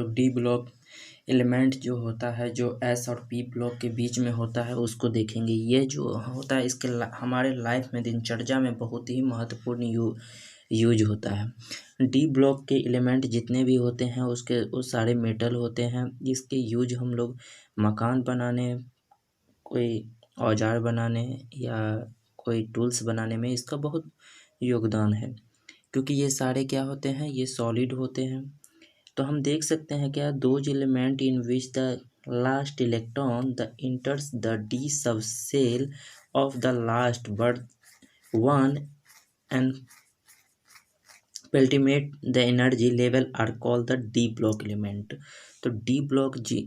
लोग D block element जो होता है, जो एस और पी ब्लॉक के बीच में होता है, उसको देखेंगे। ये जो होता है इसके हमारे लाइफ में दिनचर्या में बहुत ही महत्वपूर्ण यूज होता है। डी ब्लॉक के एलिमेंट जितने भी होते हैं उसके वो सारे मेटल होते हैं। इसके यूज हम लोग मकान बनाने, कोई औजार बनाने या कोई टूल्स बनाने में इसका बहुत योगदान है, क्योंकि ये सारे क्या होते हैं, ये सॉलिड होते हैं। तो हम देख सकते हैं क्या, those element in which the last electron the enters the D सब shell of the last but one and ultimate the energy level are called the D block element. तो डी ब्लॉक जी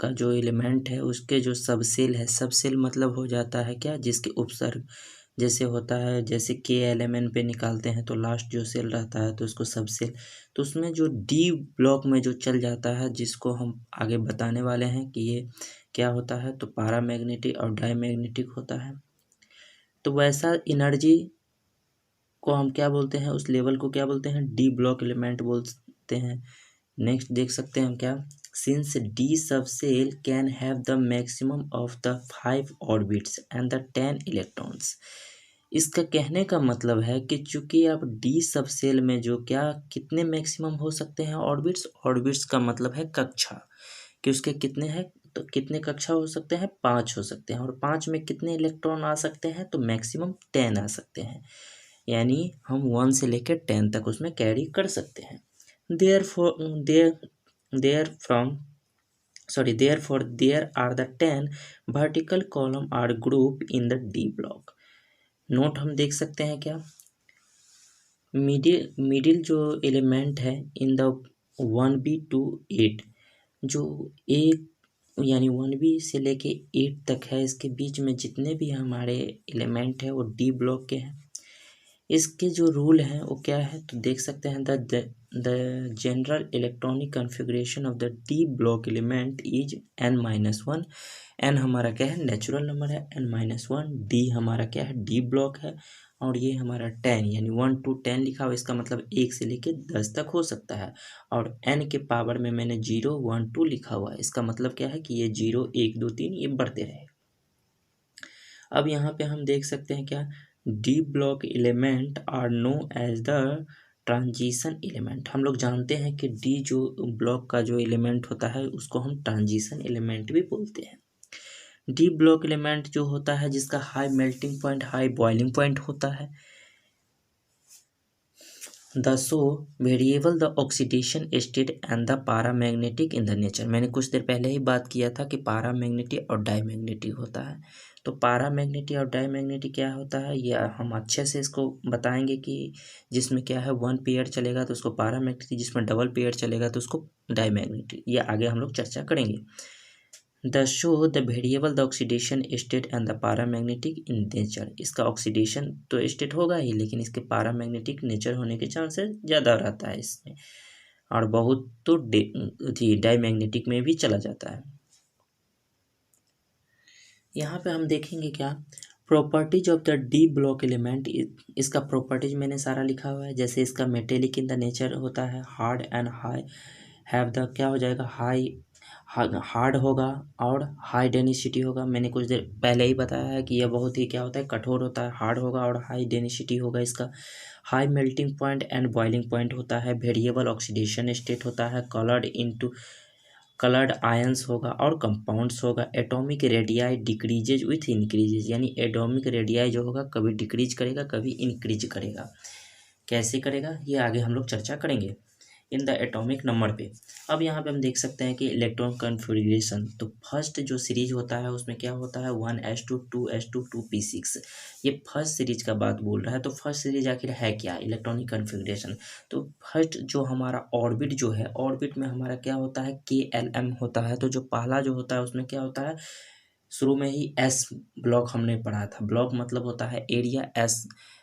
का जो एलिमेंट है उसके जो subshell है, subshell मतलब हो जाता है क्या, जिसके उपसर्ग जैसे होता है, जैसे KLMN पे निकालते हैं तो लास्ट जो सेल रहता है तो उसको सबसेल। तो उसमें जो डी ब्लॉक में जो चल जाता है, जिसको हम आगे बताने वाले हैं कि ये क्या होता है, तो पैरामैग्नेटिक और डायमैग्नेटिक होता है। तो वैसा एनर्जी को हम क्या बोलते हैं, उस लेवल को क्या बोलते हैं, डी ब्लॉक एलिमेंट बोलते हैं। नेक्स्ट देख सकते हैं हम क्या, सिंस डी सब cell can have the maximum of the 5 orbitals and the 10 electrons. इसका कहने का मतलब है कि चूंकि आप डी सब सेल में जो क्या कितने मैक्सिमम हो सकते हैं ऑर्बिट्स, ऑर्बिट्स का मतलब है कक्षा, कि उसके कितने हैं, तो कितने कक्षा हो सकते हैं, 5 हो सकते हैं। और 5 में कितने इलेक्ट्रॉन आ सकते हैं, तो मैक्सिमम 10 आ सकते हैं। यानी हम 1 से लेकर 10 तक उसमें कैरी कर सकते हैं। Therefore there are the 10 vertical column are grouped in the D block. Note हम देख सकते हैं क्या, मिडिल जो एलिमेंट है इन द 1B to 8, जो एक यानी 1B से लेके 8 तक है, इसके बीच में जितने भी हमारे एलिमेंट है वो डी ब्लॉक के हैं। इसके जो रूल हैं वो क्या है, तो देख सकते हैं, the general electronic configuration of the D block element is n-1। n हमारा क्या है, नेचुरल नंबर है, n-1। डी हमारा क्या है, डी ब्लॉक है। और ये हमारा 10 यानी 1 to 10 लिखा हुआ, इसका मतलब 1 से लेके 10 तक हो सकता है। और n के पावर में मैंने 0, 1, 2 लिखा हुआ है, इसका मतलब क्या है कि ये 0, 1, 2, 3 ये बढ़ते रहे। अब यहाँ पे हम देख सकते हैं क्या, d block element are known as the transition element. हम लोग जानते हैं कि डी जो ब्लॉक का जो एलिमेंट होता है उसको हम ट्रांजिशन एलिमेंट भी बोलते हैं। डी ब्लॉक एलिमेंट जो होता है जिसका high melting point, high boiling point होता है। The show variable the oxidation state and the paramagnetic in the nature. मैंने कुछ देर पहले ही बात किया था कि पारामैग्नेटिक और डायमैग्नेटिक होता है। तो पारामैग्नेटिक और डायमैग्नेटिक क्या होता है, ये हम अच्छे से इसको बताएंगे कि जिसमें क्या है 1 पेयर चलेगा तो उसको पारामैग्नेटिक, जिसमें डबल पेयर चलेगा तो उसको डायमैग्नेटिक, ये आगे हम लोग चर्चा करेंगे। The show the variable the oxidation state and the paramagnetic in nature. इसका ऑक्सीडेशन तो स्टेट होगा ही, लेकिन इसके पारामैग्नेटिक नेचर होने के चांसेस ज़्यादा रहता है इसमें, और बहुत तो डायमैग्नेटिक में भी चला जाता है। यहाँ पे हम देखेंगे क्या, properties of the D block element. इसका प्रॉपर्टीज मैंने सारा लिखा हुआ है, जैसे इसका मेटेलिक इन द नेचर होता है, hard and high have the क्या हो जाएगा, हार्ड होगा और हाई डेनिसिटी होगा। मैंने कुछ देर पहले ही बताया है कि यह बहुत ही क्या होता है, कठोर होता है, हार्ड होगा और हाई डेनिसिटी होगा इसका। High melting point and boiling point होता है, वेरिएबल ऑक्सीडेशन स्टेट होता है, कलर्ड आयंस होगा और कंपाउंड्स होगा। Atomic radii decreases with increases, यानी एटॉमिक रेडियाई जो होगा कभी डिक्रीज करेगा कभी इंक्रीज करेगा। कैसे करेगा ये आगे हम लोग चर्चा करेंगे इन द एटॉमिक नंबर पे। अब यहाँ पे हम देख सकते हैं कि इलेक्ट्रॉन कन्फिग्रेशन, तो फर्स्ट जो सीरीज होता है उसमें क्या होता है, 1s2 2s2 2p6। ये फर्स्ट सीरीज का बात बोल रहा है। तो फर्स्ट सीरीज आखिर है क्या, इलेक्ट्रॉनिक कन्फिग्रेशन। तो फर्स्ट जो हमारा ऑर्बिट जो है, ऑर्बिट में हमारा क्या होता है, KLM होता है। तो जो पहला जो होता है उसमें क्या होता है, शुरू में ही एस ब्लॉक हमने पढ़ा था। ब्लॉक मतलब होता है एरिया,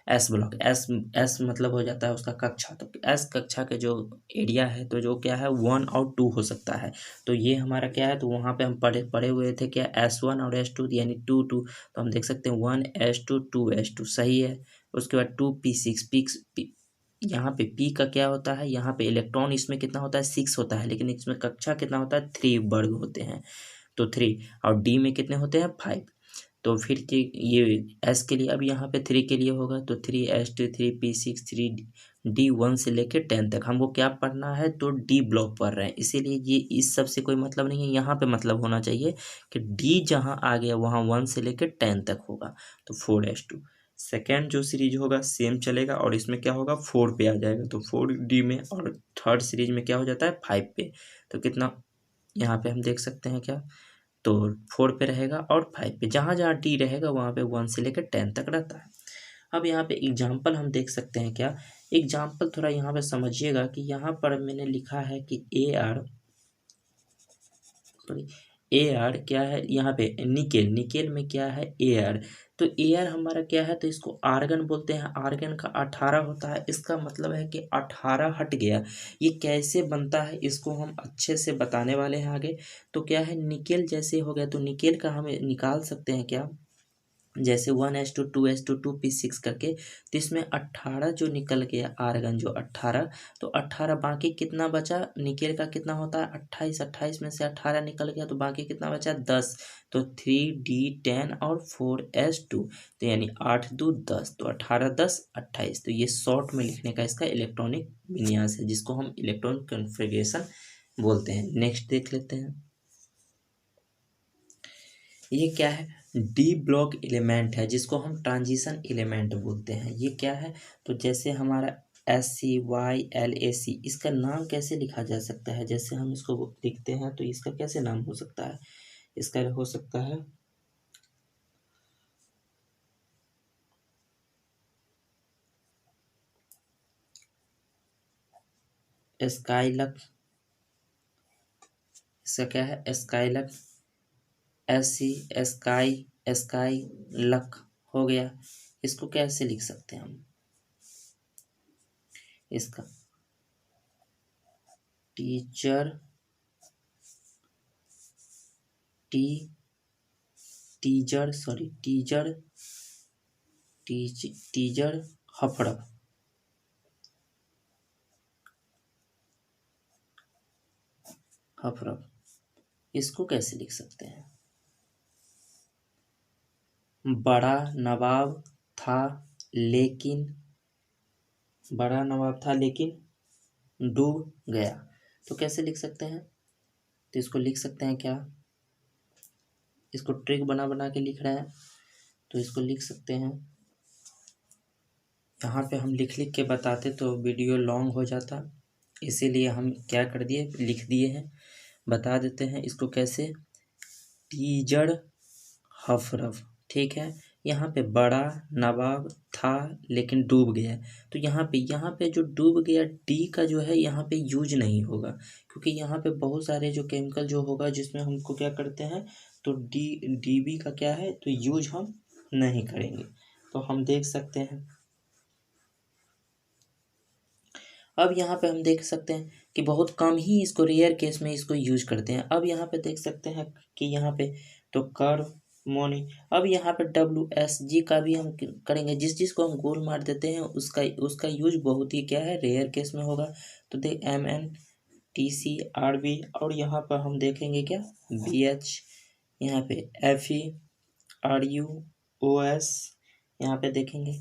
एस ब्लॉक, एस मतलब हो जाता है उसका कक्षा। तो एस कक्षा के जो एरिया है तो जो क्या है 1 और 2 हो सकता है। तो ये हमारा क्या है, तो वहाँ पे हम पढ़े हुए थे क्या, S1 और S2 यानी 2 2। तो हम देख सकते हैं 1s2 2s2 सही है। उसके बाद 2p6 यहाँ पे पी का क्या होता है, यहाँ पे इलेक्ट्रॉन इसमें कितना होता है 6 होता है, लेकिन इसमें कक्षा कितना होता है 3 वर्ग होते हैं, तो 3। और डी में कितने होते हैं 5। तो फिर ये एस के लिए, अब यहाँ पे 3 के लिए होगा तो 3s2 3p6 3d 1 से लेकर 10 तक हमको क्या पढ़ना है, तो डी ब्लॉक पढ़ रहे हैं, इसीलिए ये इस सब से कोई मतलब नहीं है। यहाँ पे मतलब होना चाहिए कि डी जहाँ आ गया वहाँ 1 से लेकर 10 तक होगा, तो 4s2। सेकेंड जो सीरीज होगा सेम चलेगा और इसमें क्या होगा 4 पे आ जाएगा, तो 4d में, और थर्ड सीरीज में क्या हो जाता है 5 पे। तो कितना यहाँ पे हम देख सकते हैं क्या, तो 4 पे रहेगा और 5 पे, जहाँ जहाँ डी रहेगा वहाँ पे 1 से लेकर 10 तक रहता है। अब यहाँ पे एग्जाम्पल हम देख सकते हैं क्या, एग्जाम्पल थोड़ा यहाँ पे समझिएगा कि यहाँ पर मैंने लिखा है कि ए आर क्या है, यहाँ पे निकेल, निकेल में क्या है ए आर, तो ए आर हमारा क्या है, तो इसको आर्गन बोलते हैं, आर्गन का 18 होता है, इसका मतलब है कि 18 हट गया। ये कैसे बनता है इसको हम अच्छे से बताने वाले हैं आगे। तो क्या है, निकेल जैसे हो गया, तो निकेल का हमें निकाल सकते हैं क्या, जैसे 1s2 2s2 2p6 करके, तो इसमें 18 जो निकल गया आर्गन जो 18, तो 18 बाकी कितना बचा, निकेल का कितना होता है 28, 28 में से 18 निकल गया तो बाकी कितना बचा 10, तो 3d10 और 4s2, तो यानी 8 2 10, तो 18 10 28। तो ये शॉर्ट में लिखने का इसका इलेक्ट्रॉनिक विन्यास है, जिसको हम इलेक्ट्रॉनिक कॉन्फ़िगरेशन बोलते हैं। नेक्स्ट देख लेते हैं, ये क्या है, डी ब्लॉक एलिमेंट है, जिसको हम ट्रांजिशन एलिमेंट बोलते हैं। ये क्या है, तो जैसे हमारा SCYLAC, इसका नाम कैसे लिखा जा सकता है, जैसे हम इसको लिखते हैं तो इसका कैसे नाम हो सकता है, इसका हो सकता है स्काइलक, इसका क्या है स्काइलक, SC स्काई लक हो गया। इसको कैसे लिख सकते हैं हम, इसका टीचर टीजर हफड़प, इसको कैसे लिख सकते हैं, बड़ा नवाब था लेकिन डूब गया, तो कैसे लिख सकते हैं, तो इसको लिख सकते हैं क्या, इसको ट्रिक बना बना के लिख रहे हैं, तो इसको लिख सकते हैं, यहाँ पे हम लिख लिख के बताते तो वीडियो लॉन्ग हो जाता, इसीलिए हम क्या कर दिए लिख दिए हैं, बता देते हैं इसको कैसे, टीजड़ हफरफ, ठीक है। यहाँ पे बड़ा नवाब था लेकिन डूब गया, तो यहाँ पे जो डूब गया डी का जो है यहाँ पे यूज नहीं होगा, क्योंकि यहाँ पे बहुत सारे जो केमिकल जो होगा जिसमें हमको क्या करते हैं, तो डीबी का क्या है, तो यूज हम नहीं करेंगे। तो हम देख सकते हैं, अब यहाँ पे हम देख सकते हैं कि बहुत कम ही इसको रेयर केस में इसको यूज करते हैं। अब यहाँ पे देख सकते हैं कि यहाँ पे तो कर मोनी, अब यहाँ पे WSG का भी हम करेंगे, जिस चीज़ को हम गोल मार देते हैं उसका यूज बहुत ही क्या है रेयर केस में होगा। तो देख MNTCRB, और यहाँ पर हम देखेंगे क्या BH, यहाँ पे FeRuOS, यहाँ पे देखेंगे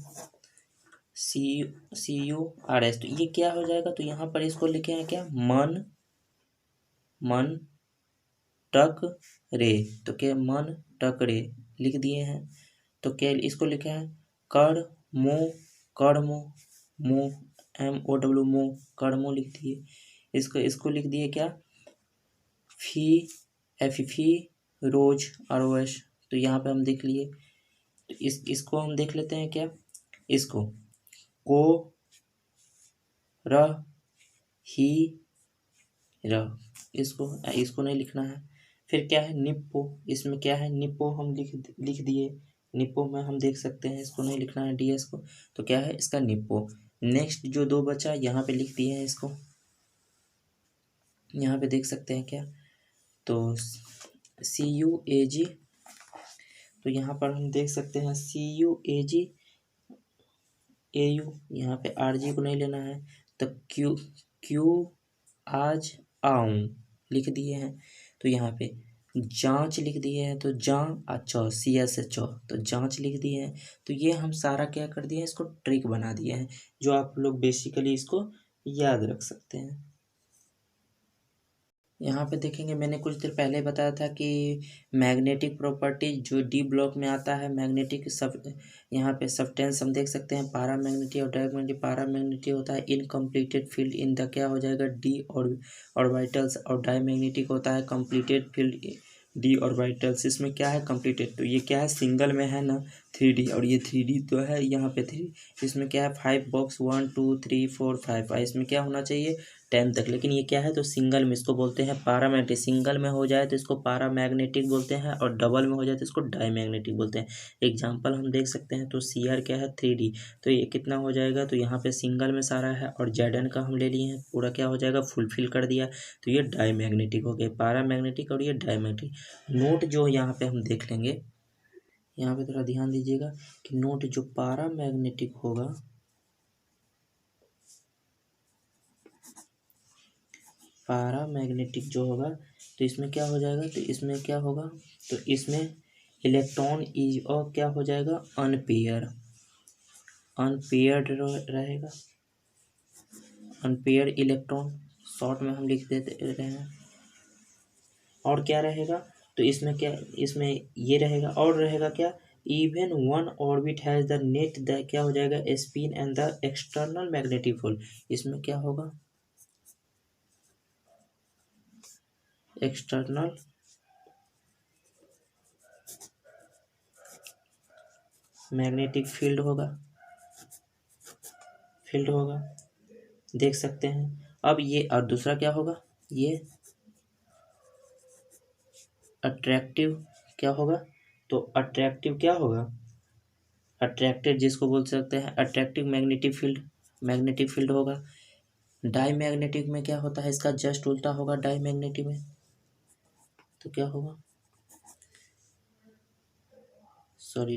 CURS, तो ये क्या हो जाएगा, तो यहाँ पर इसको लिखे हैं क्या, मन टक रे, तो क्या मन टक रे लिख दिए हैं। तो क्या इसको लिखे हैं कर्मो MOW कर्मो लिख दिए, इसको लिख दिए क्या फी रोज ROS, तो यहाँ पे हम देख लिए। तो इसको हम देख लेते हैं क्या, इसको को र ही र, इसको नहीं लिखना है। फिर क्या है निप्पो, इसमें क्या है निप्पो हम लिख दिए, निप्पो में हम देख सकते हैं इसको नहीं लिखना है DS को, तो क्या है इसका निप्पो। नेक्स्ट जो दो बचा यहाँ पे लिख दिए हैं इसको, यहाँ पे देख सकते हैं क्या, तो CUAG, तो यहाँ पर हम देख सकते हैं CUAG AU, यहाँ पे RG को नहीं लेना है, तो क्यू आज आऊँ लिख दिए हैं। तो यहाँ पे जांच लिख दिए हैं, तो CSHO, तो जांच लिख दिए हैं। तो ये हम सारा क्या कर दिए हैं, इसको ट्रिक बना दिए हैं, जो आप लोग बेसिकली इसको याद रख सकते हैं। यहाँ पे देखेंगे, मैंने कुछ देर पहले बताया था कि मैग्नेटिक प्रॉपर्टी जो डी ब्लॉक में आता है, मैग्नेटिक सब, यहाँ पे सब्सटेंस हम देख सकते हैं, पारामैग्नेटिक और डायमैग्नेटिक। पारामैग्नेटिक होता है इनकम्प्लीटेड फील्ड इन द, क्या हो जाएगा, डी और ऑर्बिटल्स, और डायमैग्नेटिक होता है कंप्लीटेड फील्ड डी ऑर्बिटल्स। इसमें क्या है, कंप्लीटेड, तो ये क्या है, सिंगल में है ना 3D, और ये 3D तो है यहाँ पे 3, इसमें क्या है 5 बॉक्स 1 2 3 4 5, इसमें क्या होना चाहिए 10 तक, लेकिन ये क्या है, तो सिंगल में, इसको बोलते हैं पारामैग्नेटिक। सिंगल में हो जाए तो इसको पारामैग्नेटिक बोलते हैं, और डबल में हो जाए तो इसको डायमैग्नेटिक बोलते हैं। एग्जांपल हम देख सकते हैं, तो CR क्या है 3D, तो ये कितना हो जाएगा, तो यहाँ पे सिंगल में सारा है, और ZN का हम ले लिए हैं पूरा, क्या हो जाएगा, फुलफिल कर दिया, तो ये डायमैग्नेटिक हो गया, पारामैग्नेटिक और ये डायमैग्नेटिक। नोट जो यहाँ पे हम देख लेंगे, यहाँ पे थोड़ा ध्यान दीजिएगा कि नोट जो पारामैग्नेटिक होगा, पारामैग्नेटिक जो होगा, तो इसमें क्या हो जाएगा, तो इसमें क्या होगा, तो इसमें इलेक्ट्रॉन इज, और क्या हो जाएगा, अनपेयर्ड रहेगा, अनपेयर्ड इलेक्ट्रॉन, शॉर्ट में हम लिख देते रहे हैं। और क्या रहेगा, तो इसमें क्या, इसमें ये रहेगा, और रहेगा क्या, even one orbit has the net, the क्या हो जाएगा, spin and the external magnetic field. इसमें क्या होगा, एक्सटर्नल मैग्नेटिक फील्ड होगा, देख सकते हैं। अब ये, और दूसरा क्या होगा, ये अट्रैक्टिव क्या होगा, तो अट्रैक्टिव क्या होगा, अट्रैक्टिव जिसको बोल सकते हैं अट्रैक्टिव मैग्नेटिक फील्ड होगा। डाईमैग्नेटिक में क्या होता है, इसका जस्ट उल्टा होगा डाईमैग्नेटिक में, तो क्या होगा, सॉरी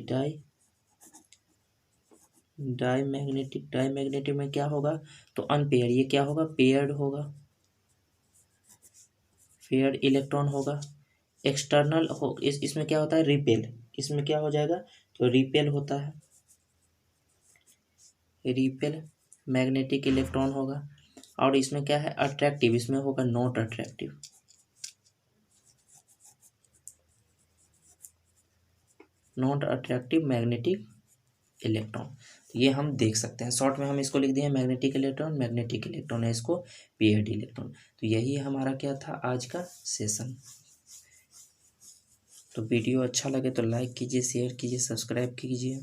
डाईमैग्नेटिक में क्या होगा, तो अनपेयर, ये क्या होगा, पेयर्ड होगा, पेयर्ड इलेक्ट्रॉन होगा। एक्सटर्नल हो, इसमें क्या होता है, रिपेल, इसमें क्या हो जाएगा, तो रिपेल होता है, रिपेल मैग्नेटिक इलेक्ट्रॉन होगा। और इसमें क्या है, अट्रैक्टिव, इसमें होगा not attractive, not attractive magnetic electron. तो ये हम देख सकते हैं, शॉर्ट में हम इसको लिख दिए मैग्नेटिक इलेक्ट्रॉन है, इसको पेयर्ड इलेक्ट्रॉन। तो यही हमारा क्या था आज का सेशन। तो वीडियो अच्छा लगे तो लाइक कीजिए, शेयर कीजिए, सब्सक्राइब कीजिए।